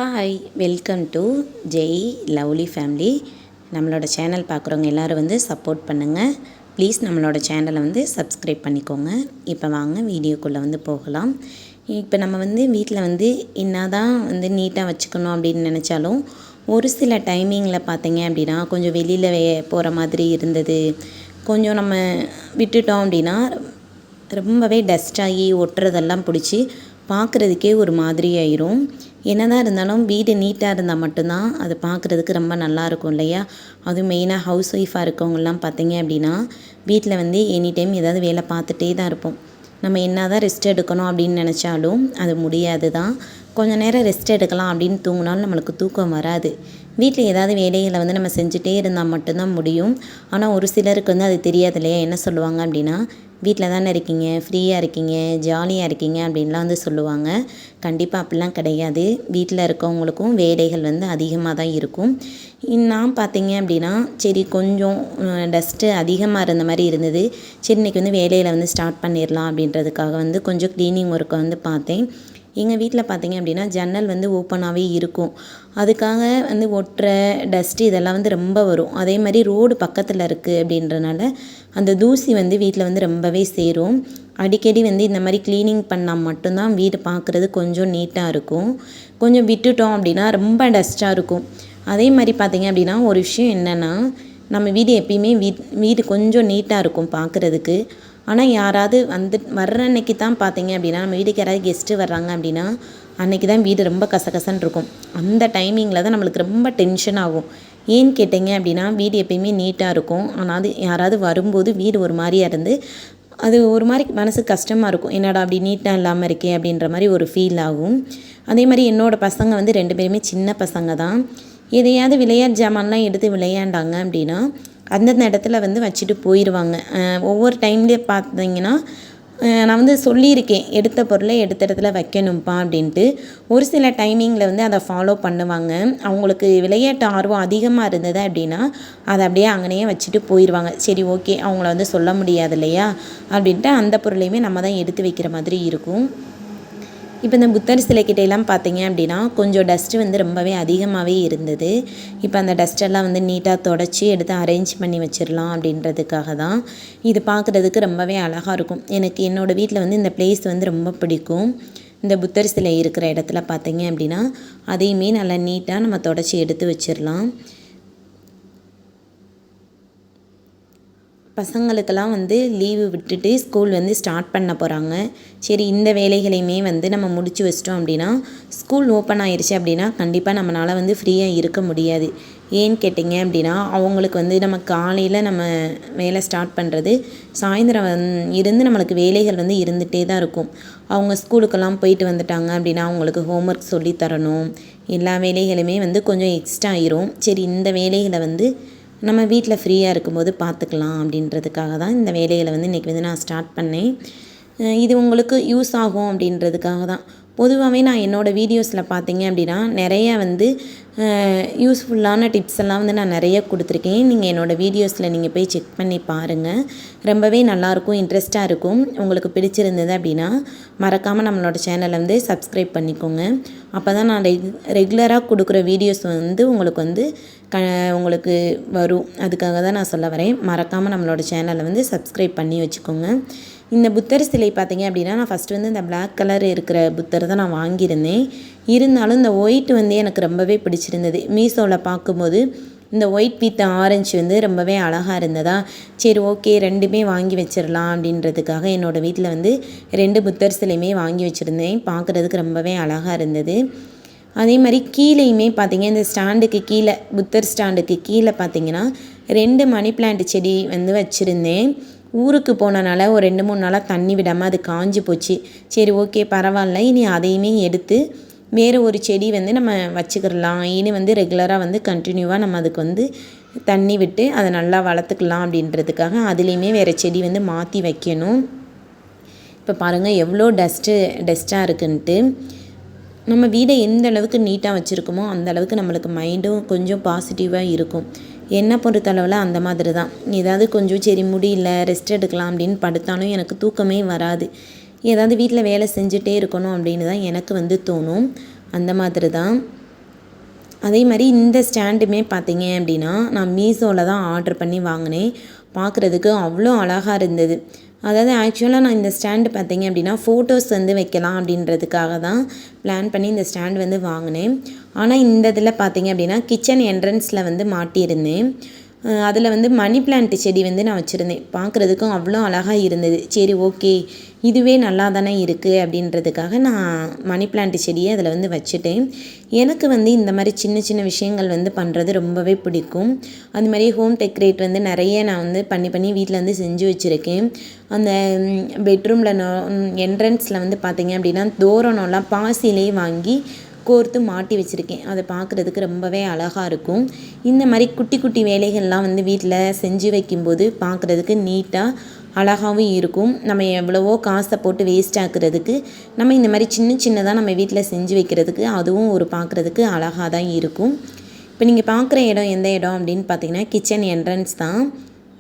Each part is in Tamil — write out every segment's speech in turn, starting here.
Hi, welcome to Jai lovely family. நம்மளோட சேனல் பார்க்குறவங்க எல்லோரும் சப்போர்ட் பண்ணுங்கள். ப்ளீஸ் நம்மளோட சேனலை சப்ஸ்கிரைப் பண்ணிக்கோங்க. இப்போ வாங்க வீடியோக்குள்ளே போகலாம். இப்போ நம்ம வீட்டில் என்ன தான் நீட்டாக வச்சுக்கணும் அப்படின்னு நினச்சாலும் ஒரு சில டைமிங்கில் பார்த்தீங்க அப்படின்னா கொஞ்சம் வெளியில் போகிற மாதிரி இருந்தது. கொஞ்சம் நம்ம விட்டுட்டோம் அப்படின்னா ரொம்பவே டஸ்டாகி ஒட்டுறதெல்லாம் பிடிச்சி பார்க்குறதுக்கே ஒரு மாதிரி ஆயிரும். என்னதான் இருந்தாலும் வீடு நீட்டாக இருந்தால் மட்டும்தான் அது பார்க்குறதுக்கு ரொம்ப நல்லாயிருக்கும் இல்லையா? அதுவும் மெயினாக ஹவுஸ் ஒய்ஃபாக இருக்கவங்கலாம் பார்த்தீங்க அப்படின்னா வீட்டில் எனி டைம் ஏதாவது வேலை பார்த்துட்டே தான் இருப்போம். நம்ம என்ன தான் ரெஸ்ட் எடுக்கணும் அப்படின்னு நினச்சாலும் அது முடியாது தான். கொஞ்சம் நேரம் ரெஸ்ட் எடுக்கலாம் அப்படின்னு தூங்கினாலும் நம்மளுக்கு தூக்கம் வராது. வீட்டில் ஏதாவது வேலைகளை நம்ம செஞ்சுட்டே இருந்தால் மட்டும்தான் முடியும். ஆனால் ஒரு சிலருக்கு அது தெரியாது இல்லையா? என்ன சொல்லுவாங்க அப்படின்னா, வீட்டில் தானே இருக்கீங்க, ஃப்ரீயாக இருக்கீங்க, ஜாலியாக இருக்கீங்க அப்படின்லாம் சொல்லுவாங்க. கண்டிப்பாக அப்படிலாம் கிடையாது. வீட்டில் இருக்கவங்களுக்கும் வேலைகள் அதிகமாக தான் இருக்கும். நான் பார்த்தீங்க அப்படின்னா சரி கொஞ்சம் டஸ்ட்டு அதிகமாக இருந்த மாதிரி இருந்தது. சரி இன்றைக்கி வேலையில் ஸ்டார்ட் பண்ணிடலாம் அப்படின்றதுக்காக கொஞ்சம் க்ளீனிங் ஒர்க்கை பார்த்தேன். எங்கள் வீட்டில் பார்த்தீங்க அப்படின்னா ஜன்னல் ஓப்பனாகவே இருக்கும். அதுக்காக ஒட்டுற டஸ்ட்டு இதெல்லாம் ரொம்ப வரும். அதே மாதிரி ரோடு பக்கத்தில் இருக்குது அப்படின்றனால அந்த தூசி வீட்டில் ரொம்பவே சேரும். அடிக்கடி இந்த மாதிரி க்ளீனிங் பண்ணால் மட்டும்தான் வீடு பார்க்குறது கொஞ்சம் நீட்டாக இருக்கும். கொஞ்சம் விட்டுட்டோம் அப்படின்னா ரொம்ப டஸ்ட்டாக இருக்கும். அதே மாதிரி பார்த்தீங்க அப்படின்னா ஒரு விஷயம் என்னென்னா, நம்ம வீடு எப்பயுமே வீடு கொஞ்சம் நீட்டாக இருக்கும் பார்க்குறதுக்கு. ஆனால் யாராவது வர்ற அன்னைக்கு தான் பார்த்தீங்க அப்படின்னா, நம்ம வீட்டுக்கு யாராவது கெஸ்ட்டு வர்றாங்க அப்படின்னா அன்றைக்கி தான் வீடு ரொம்ப கசகசன்னு இருக்கும். அந்த டைமிங்கில் தான் நம்மளுக்கு ரொம்ப டென்ஷன் ஆகும். ஏன்னு கேட்டிங்க அப்படின்னா வீடு எப்பயுமே நீட்டாக இருக்கும். ஆனால் அது யாராவது வரும்போது வீடு ஒரு மாதிரியாக இருந்து அது ஒரு மாதிரி மனசுக்கு கஷ்டமாக இருக்கும். என்னடா அப்படி நீட்டாக இல்லாமல் இருக்கே அப்படின்ற மாதிரி ஒரு ஃபீல் ஆகும். அதே மாதிரி என்னோடய பசங்க 2 பேருமே சின்ன பசங்க தான். எதையாவது விளையாட்டு ஜாமான்லாம் எடுத்து விளையாண்டாங்க அப்படின்னா அந்தந்த இடத்துல வச்சுட்டு போயிடுவாங்க. ஒவ்வொரு டைம்லேயே பார்த்தீங்கன்னா நான் சொல்லியிருக்கேன், எடுத்த பொருளை எடுத்த இடத்துல வைக்கணும்ப்பா அப்படின்ட்டு. ஒரு சில டைமிங்கில் அதை ஃபாலோ பண்ணுவாங்க. அவங்களுக்கு விளையாட்டு ஆர்வம் அதிகமாக இருந்தது அப்படின்னா அதை அப்படியே அங்கனையே வச்சுட்டு போயிடுவாங்க. சரி ஓகே, அவங்கள சொல்ல முடியாது இல்லையா அப்படின்ட்டு அந்த பொருளையுமே நம்ம தான் எடுத்து வைக்கிற மாதிரி இருக்கும். இப்போ இந்த புத்தர் சிலைக்கிட்டையெல்லாம் பார்த்தீங்க அப்படின்னா கொஞ்சம் டஸ்ட்டு ரொம்பவே அதிகமாகவே இருந்தது. இப்போ அந்த டஸ்ட்டெல்லாம் நீட்டாக தொடச்சி எடுத்து அரேஞ்ச் பண்ணி வச்சிடலாம் அப்படின்றதுக்காக தான். இது பார்க்குறதுக்கு ரொம்பவே அழகாக இருக்கும். எனக்கு என்னோடய வீட்டில் இந்த பிளேஸ் ரொம்ப பிடிக்கும். இந்த புத்தர் சிலை இருக்கிற இடத்துல பார்த்தீங்க அப்படின்னா அதையுமே நல்லா நீட்டாக நம்ம தொடச்சி எடுத்து வச்சிடலாம். பசங்களுக்கெல்லாம் லீவு விட்டுட்டு ஸ்கூல் ஸ்டார்ட் பண்ண போகிறாங்க. சரி இந்த வேலைகளையுமே நம்ம முடிச்சு வச்சிட்டோம் அப்படின்னா ஸ்கூல் ஓப்பன் ஆயிடுச்சு அப்படின்னா கண்டிப்பாக நம்மளால் ஃப்ரீயாக இருக்க முடியாது. ஏன்னு கேட்டிங்க அப்படின்னா அவங்களுக்கு நம்ம காலையில் நம்ம வேலை ஸ்டார்ட் பண்ணுறது சாயந்தரம் இருந்து நம்மளுக்கு வேலைகள் இருந்துகிட்டே தான் இருக்கும். அவங்க ஸ்கூலுக்கெல்லாம் போயிட்டு வந்துட்டாங்க அப்படின்னா அவங்களுக்கு ஹோம்ஒர்க் சொல்லித்தரணும். எல்லா வேலைகளுமே கொஞ்சம் எக்ஸ்ட்ரா ஆயிரும். சரி இந்த வேலைகளை நம்ம வீட்டில் ஃப்ரீயாக இருக்கும்போது பார்த்துக்கலாம் அப்படின்றதுக்காக தான் இந்த வேலைகளை இன்றைக்கி நான் ஸ்டார்ட் பண்ணேன். இது உங்களுக்கு யூஸ் ஆகும் அப்படின்றதுக்காக தான். பொதுவாகவே நான் என்னோடய வீடியோஸில் பார்த்தீங்க அப்படின்னா நிறையா யூஸ்ஃபுல்லான டிப்ஸ் எல்லாம் நான் நிறைய கொடுத்துருக்கேன். நீங்கள் என்னோடய வீடியோஸில் நீங்கள் போய் செக் பண்ணி பாருங்கள். ரொம்பவே நல்லாயிருக்கும், இன்ட்ரெஸ்ட்டாக இருக்கும். உங்களுக்கு பிடிச்சிருந்தது அப்படின்னா மறக்காமல் நம்மளோட சேனலை சப்ஸ்கிரைப் பண்ணிக்கோங்க. அப்போ தான் நான் ரெகுலராக கொடுக்குற வீடியோஸ் உங்களுக்கு உங்களுக்கு வரும். அதுக்காக தான் நான் சொல்ல வரேன். மறக்காமல் நம்மளோட சேனலை சப்ஸ்கிரைப் பண்ணி வச்சுக்கோங்க. இந்த புத்தர் சிலை பார்த்தீங்க அப்படின்னா நான் ஃபஸ்ட்டு இந்த பிளாக் கலர் இருக்கிற புத்தர் தான் நான் வாங்கியிருந்தேன். இருந்தாலும் இந்த ஒயிட் எனக்கு ரொம்பவே பிடிச்சிருந்தது. மீஷோவில் பார்க்கும்போது இந்த ஒயிட் வித் ஆரஞ்சு ரொம்பவே அழகாக இருந்ததா, சரி ஓகே ரெண்டுமே வாங்கி வச்சிடலாம் அப்படின்றதுக்காக என்னோடய வீட்டில் 2 புத்தர் சிலையுமே வாங்கி வச்சுருந்தேன். பார்க்குறதுக்கு ரொம்பவே அழகாக இருந்தது. அதே மாதிரி கீழேயுமே பார்த்தீங்க இந்த ஸ்டாண்டுக்கு கீழே புத்தர் ஸ்டாண்டுக்கு கீழே பார்த்தீங்கன்னா 2 மணி பிளான்ட் செடி வச்சுருந்தேன். ஊருக்கு போனனால ஒரு 2-3 நாளாக தண்ணி விடாமல் அது காஞ்சி போச்சு. சரி ஓகே பரவாயில்ல, இனி அதையுமே எடுத்து வேறு ஒரு செடி நம்ம வச்சுக்கிடலாம். இனி ரெகுலராக கண்டினியூவாக நம்ம அதுக்கு தண்ணி விட்டு அதை நல்லா வளர்த்துக்கலாம் அப்படின்றதுக்காக அதுலேயுமே வேறு செடி மாற்றி வைக்கணும். இப்போ பாருங்கள் எவ்வளோ டஸ்ட்டாக இருக்குன்ட்டு. நம்ம வீடை எந்த அளவுக்கு நீட்டாக வச்சுருக்கோமோ அந்த அளவுக்கு நம்மளுக்கு மைண்டும் கொஞ்சம் பாசிட்டிவாக இருக்கும். என்னை பொறுத்தளவில் அந்த மாதிரி தான். ஏதாவது கொஞ்சம் சரி முடியல ரெஸ்ட் எடுக்கலாம் அப்படின்னு படுத்தாலும் எனக்கு தூக்கமே வராது. ஏதாவது வீட்டில் வேலை செஞ்சுட்டே இருக்கணும் அப்படின்னு தான் எனக்கு தோணும். அந்த மாதிரி தான். அதே மாதிரி இந்த ஸ்டாண்டுமே பார்த்தீங்க அப்படின்னா நான் மீஷோவில் தான் ஆர்டர் பண்ணி வாங்கினேன். பார்க்குறதுக்கு அவ்வளோ அழகாக இருந்தது. அதாவது ஆக்சுவலாக நான் இந்த ஸ்டாண்டு பார்த்தீங்க அப்படின்னா ஃபோட்டோஸ் வந்து வைக்கலாம் அப்படின்றதுக்காக தான் பிளான் பண்ணி இந்த ஸ்டாண்டு வந்து வாங்கினேன். ஆனால் இந்த இதில் பார்த்தீங்க அப்படின்னா கிச்சன் என்ட்ரன்ஸில் வந்து மாட்டியிருந்தேன். அதில் வந்து மணி பிளான்ட் செடி வந்து நான் வச்சுருந்தேன். பார்க்குறதுக்கும் அவ்வளோ அழகாக இருந்தது. சரி ஓகே, இதுவே நல்லா தானே இருக்குது அப்படின்றதுக்காக நான் மணி பிளான்ட் செடியை அதில் வந்து வச்சுட்டேன். எனக்கு வந்து இந்த மாதிரி சின்ன சின்ன விஷயங்கள் வந்து பண்ணுறது ரொம்பவே பிடிக்கும். அது மாதிரி ஹோம் டெக்கரேட் வந்து நிறைய நான் வந்து பண்ணி வீட்டில் வந்து செஞ்சு வச்சுருக்கேன். அந்த பெட்ரூமில் என்ட்ரன்ஸில் வந்து பார்த்திங்க அப்படின்னா தோரணம்லாம் பாசிலே வாங்கி கோர்த்து மாட்டி வச்சுருக்கேன். அதை பார்க்குறதுக்கு ரொம்பவே அழகாக இருக்கும். இந்த மாதிரி குட்டி குட்டி வேலைகள்லாம் வந்து வீட்டில் செஞ்சு வைக்கும்போது பார்க்குறதுக்கு நீட்டாக அழகாகவும் இருக்கும். நம்ம எவ்வளவோ காசை போட்டு வேஸ்ட் ஆக்குறதுக்கு நம்ம இந்த மாதிரி சின்னதாக நம்ம வீட்டில் செஞ்சு வைக்கிறதுக்கு அதுவும் ஒரு பார்க்குறதுக்கு அழகாக தான் இருக்கும். இப்போ நீங்கள் பார்க்குற இடம் எந்த இடம் அப்படின்னு பார்த்தீங்கன்னா கிச்சன் என்ட்ரன்ஸ் தான்.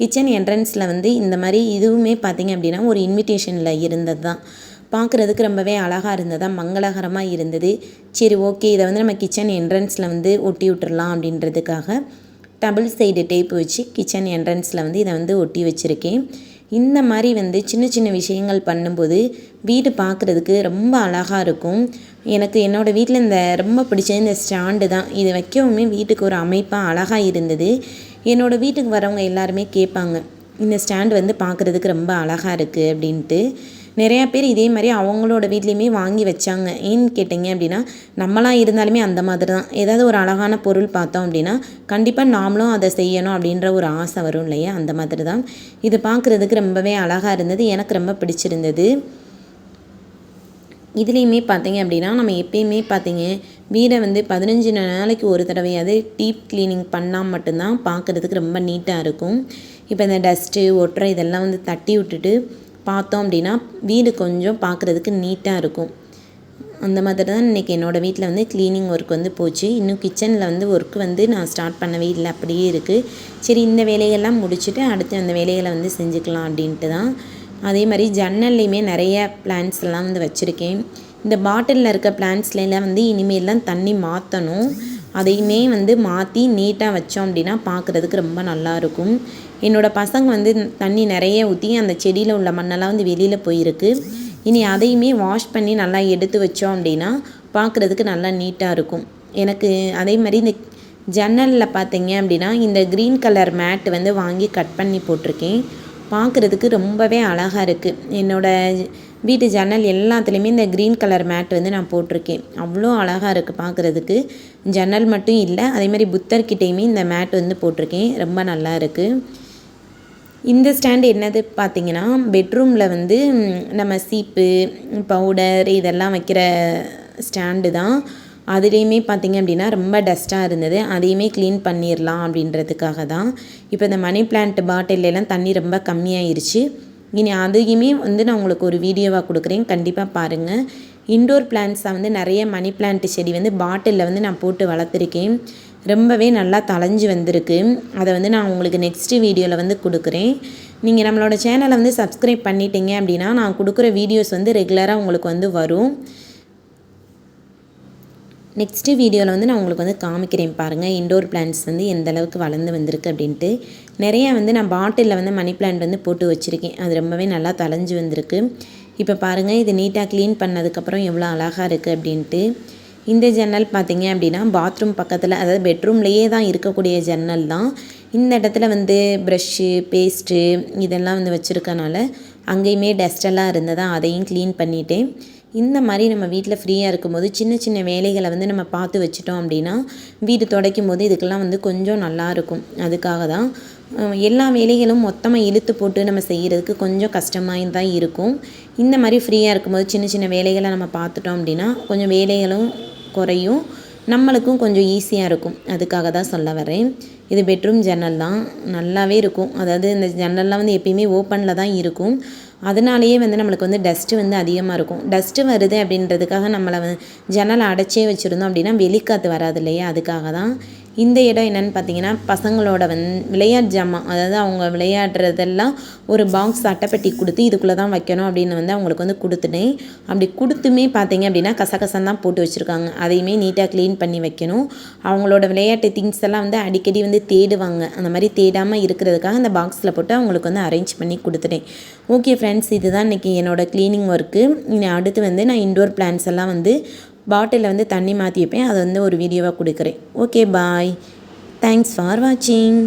கிச்சன் என்ட்ரன்ஸில் வந்து இந்த மாதிரி இதுவுமே பார்த்திங்க அப்படின்னா ஒரு இன்விடேஷனில் இருந்தது தான். பார்க்குறதுக்கு ரொம்பவே அழகாக இருந்ததா, மங்களகரமாக இருந்தது. சரி ஓகே, இதை வந்து நம்ம கிச்சன் என்ட்ரன்ஸில் வந்து ஒட்டி விட்டுறலாம் அப்படின்றதுக்காக டபுள் சைடு டேப் வச்சு கிச்சன் என்ட்ரன்ஸில் வந்து இதை வந்து ஒட்டி வச்சுருக்கேன். இந்த மாதிரி வந்து சின்ன சின்ன விஷயங்கள் பண்ணும்போது வீடு பார்க்குறதுக்கு ரொம்ப அழகாக இருக்கும். எனக்கு என்னோடய வீட்டில் இந்த ரொம்ப பிடிச்சது இந்த ஸ்டாண்டு தான். இது வைக்கவுமே வீட்டுக்கு ஒரு அமைப்பாக அழகாக இருந்தது. என்னோடய வீட்டுக்கு வரவங்க எல்லாருமே கேட்பாங்க, இந்த ஸ்டாண்டு வந்து பார்க்குறதுக்கு ரொம்ப அழகாக இருக்குது அப்படின்ட்டு. நிறையா பேர் இதே மாதிரி அவங்களோட வீட்லேயுமே வாங்கி வச்சாங்க. ஏன்னு கேட்டிங்க அப்படின்னா நம்மளாம் இருந்தாலுமே அந்த மாதிரி தான். ஏதாவது ஒரு அழகான பொருள் பார்த்தோம் அப்படின்னா கண்டிப்பாக நாமளும் அதை செய்யணும் அப்படின்ற ஒரு ஆசை வரும் இல்லையா, அந்த மாதிரி தான். இது பார்க்குறதுக்கு ரொம்பவே அழகாக இருந்தது. எனக்கு ரொம்ப பிடிச்சிருந்தது. இதுலேயுமே பார்த்தீங்க அப்படின்னா நம்ம எப்பயுமே பார்த்தீங்க வீடை வந்து 15 நாளைக்கு ஒரு தடவையாவது டீப் க்ளீனிங் பண்ணால் மட்டும்தான் பார்க்குறதுக்கு ரொம்ப நீட்டாக இருக்கும். இப்போ இந்த டஸ்ட்டு ஒட்டுற இதெல்லாம் வந்து தட்டி விட்டுட்டு பார்த்தோம் அப்படின்னா வீடு கொஞ்சம் பார்க்குறதுக்கு நீட்டாக இருக்கும். அந்த மாதிரி தான் இன்றைக்கி என்னோடய வீட்டில் வந்து க்ளீனிங் ஒர்க் வந்து போச்சு. இன்னும் கிச்சனில் வந்து ஒர்க் வந்து நான் ஸ்டார்ட் பண்ணவே இல்லை, அப்படியே இருக்குது. சரி, இந்த வேலைகள்லாம் முடிச்சுட்டு அடுத்து அந்த வேலைகளை வந்து செஞ்சுக்கலாம் அப்படின்ட்டு தான். அதே மாதிரி ஜன்னல்லையுமே நிறைய பிளான்ட்ஸ் எல்லாம் வந்து வச்சுருக்கேன். இந்த பாட்டிலில் இருக்க பிளான்ட்ஸ்லாம் வந்து இனிமேல் தண்ணி மாற்றணும். அதையுமே வந்து மாற்றி நீட்டாக வச்சோம் அப்படின்னா பார்க்குறதுக்கு ரொம்ப நல்லாயிருக்கும். என்னோடய பசங்க வந்து தண்ணி நிறைய ஊற்றி அந்த செடியில் உள்ள மண்ணெல்லாம் வந்து வெளியில் போயிருக்கு. இனி அதையுமே வாஷ் பண்ணி நல்லா எடுத்து வச்சோம் அப்படின்னா பார்க்குறதுக்கு நல்லா நீட்டாக இருக்கும். எனக்கு அதே மாதிரி இந்த ஜன்னலில் பார்த்தீங்க அப்படின்னா இந்த க்ரீன் கலர் மேட் வந்து வாங்கி கட் பண்ணி போட்டிருக்கேன். பார்க்குறதுக்கு ரொம்பவே அழகாக இருக்குது. என்னோடய வீட்டு ஜன்னல் எல்லாத்துலேயுமே இந்த க்ரீன் கலர் மேட் வந்து நான் போட்டிருக்கேன். அவ்வளோ அழகாக இருக்குது பார்க்குறதுக்கு. ஜன்னல் மட்டும் இல்லை, அதேமாதிரி புத்தர்கிட்டையுமே இந்த மேட் வந்து போட்டிருக்கேன். ரொம்ப நல்லா இருக்குது. இந்த ஸ்டாண்டு என்னது பார்த்திங்கன்னா பெட்ரூமில் வந்து நம்ம சீப்பு, பவுடர் இதெல்லாம் வைக்கிற ஸ்டாண்டு தான். அதுலேயுமே பார்த்திங்க அப்படின்னா ரொம்ப டஸ்ட்டாக இருந்தது. அதையுமே க்ளீன் பண்ணிடலாம் அப்படின்றதுக்காக தான். இப்போ இந்த மணி பிளான்ட் பாட்டிலெலாம் தண்ணி ரொம்ப கம்மியாயிருச்சு. இனி அதையுமே வந்து நான் உங்களுக்கு ஒரு வீடியோவாக கொடுக்குறேன், கண்டிப்பாக பாருங்கள். இன்டோர் பிளான்ட்ஸாக வந்து நிறைய மணி பிளான்ட் செடி வந்து பாட்டிலில் வந்து நான் போட்டு வளர்த்துருக்கேன். ரொம்பவே நல்லா தழைஞ்சு வந்திருக்கு. அதை வந்து நான் உங்களுக்கு நெக்ஸ்ட்டு வீடியோவில் வந்து கொடுக்குறேன். நீங்கள் நம்மளோட சேனலை வந்து சப்ஸ்கிரைப் பண்ணிட்டீங்க அப்படின்னா நான் கொடுக்குற வீடியோஸ் வந்து ரெகுலராக உங்களுக்கு வந்து வரும். நெக்ஸ்ட்டு வீடியோவில் வந்து நான் உங்களுக்கு வந்து காமிக்கிறேன் பாருங்கள், இன்டோர் பிளான்ட்ஸ் வந்து எந்த அளவுக்கு வளர்ந்து வந்திருக்கு அப்படின்ட்டு. நிறையா வந்து நான் பாட்டிலில் வந்து மணி பிளான்ட் வந்து போட்டு வச்சுருக்கேன். அது ரொம்பவே நல்லா தழைஞ்சு வந்திருக்கு. இப்போ பாருங்கள், இது நீட்டாக க்ளீன் பண்ணதுக்கப்புறம் எவ்வளோ அழகாக இருக்குது அப்படின்ட்டு. இந்த ஜன்னல் பார்த்திங்க அப்படின்னா பாத்ரூம் பக்கத்தில், அதாவது பெட்ரூம்லேயே தான் இருக்கக்கூடிய ஜன்னல் தான். இந்த இடத்துல வந்து ப்ரஷ்ஷு, பேஸ்ட்டு இதெல்லாம் வந்து வச்சுருக்கனால அங்கேயுமே டஸ்டெல்லாம் இருந்ததாக அதையும் க்ளீன் பண்ணிவிட்டேன். இந்த மாதிரி நம்ம வீட்டில் ஃப்ரீயாக இருக்கும்போது சின்ன சின்ன வேலைகளை வந்து நம்ம பார்த்து வச்சுட்டோம் அப்படின்னா வீடு துடைக்கும் போது இதுக்கெல்லாம் வந்து கொஞ்சம் நல்லாயிருக்கும். அதுக்காக தான் எல்லா வேலைகளும் மொத்தமாக இழுத்து போட்டு நம்ம செய்கிறதுக்கு கொஞ்சம் கஷ்டமாக தான் இருக்கும். இந்த மாதிரி ஃப்ரீயாக இருக்கும்போது சின்ன சின்ன வேலைகளை நம்ம பார்த்துட்டோம் அப்படின்னா கொஞ்சம் வேலைகளும் குறையும், நம்மளுக்கும் கொஞ்சம் ஈஸியாக இருக்கும். அதுக்காக தான் சொல்ல வரேன். இது பெட்ரூம் ஜன்னல் தான், நல்லாவே இருக்கும். அதாவது இந்த ஜன்னல்லாம் வந்து எப்பயுமே ஓப்பனில் தான் இருக்கும். அதனாலேயே வந்து நம்மளுக்கு வந்து டஸ்ட்டு வந்து அதிகமாக இருக்கும். டஸ்ட்டு வருது அப்படின்றதுக்காக நம்மளை ஜன்னலை அடைச்சே வச்சுருந்தோம் அப்படின்னா வெளிக்காற்று வராது இல்லையா, அதுக்காக தான். இந்த இடம் என்னென்னு பார்த்தீங்கன்னா பசங்களோட விளையாட்டு ஜாமான், அதாவது அவங்க விளையாடுறதெல்லாம் ஒரு பாக்ஸ் அட்டைப்பெட்டி கொடுத்து இதுக்குள்ளே தான் வைக்கணும் அப்படின்னு வந்து அவங்களுக்கு வந்து கொடுத்துட்டேன். அப்படி கொடுத்துமே பார்த்தீங்க அப்படின்னா கசகசம் தான் போட்டு வச்சுருக்காங்க. அதையுமே நீட்டாக க்ளீன் பண்ணி வைக்கணும். அவங்களோட விளையாட்டு திங்ஸ் எல்லாம் வந்து அடிக்கடி வந்து தேடுவாங்க. அந்த மாதிரி தேடாமல் இருக்கிறதுக்காக அந்த பாக்ஸில் போட்டு அவங்களுக்கு வந்து அரேஞ்ச் பண்ணி கொடுத்துட்டேன். ஓகே ஃப்ரெண்ட்ஸ், இதுதான் இன்றைக்கி என்னோடய க்ளீனிங் ஒர்க்கு. அடுத்து வந்து நான் இன்டோர் பிளான்ஸ் எல்லாம் வந்து பாட்டிலில் வந்து தண்ணி மாற்றி வைப்பேன். அதை வந்து ஒரு வீடியோவாக கொடுக்குறேன். Okay bye. தேங்க்ஸ் ஃபார் வாட்சிங்.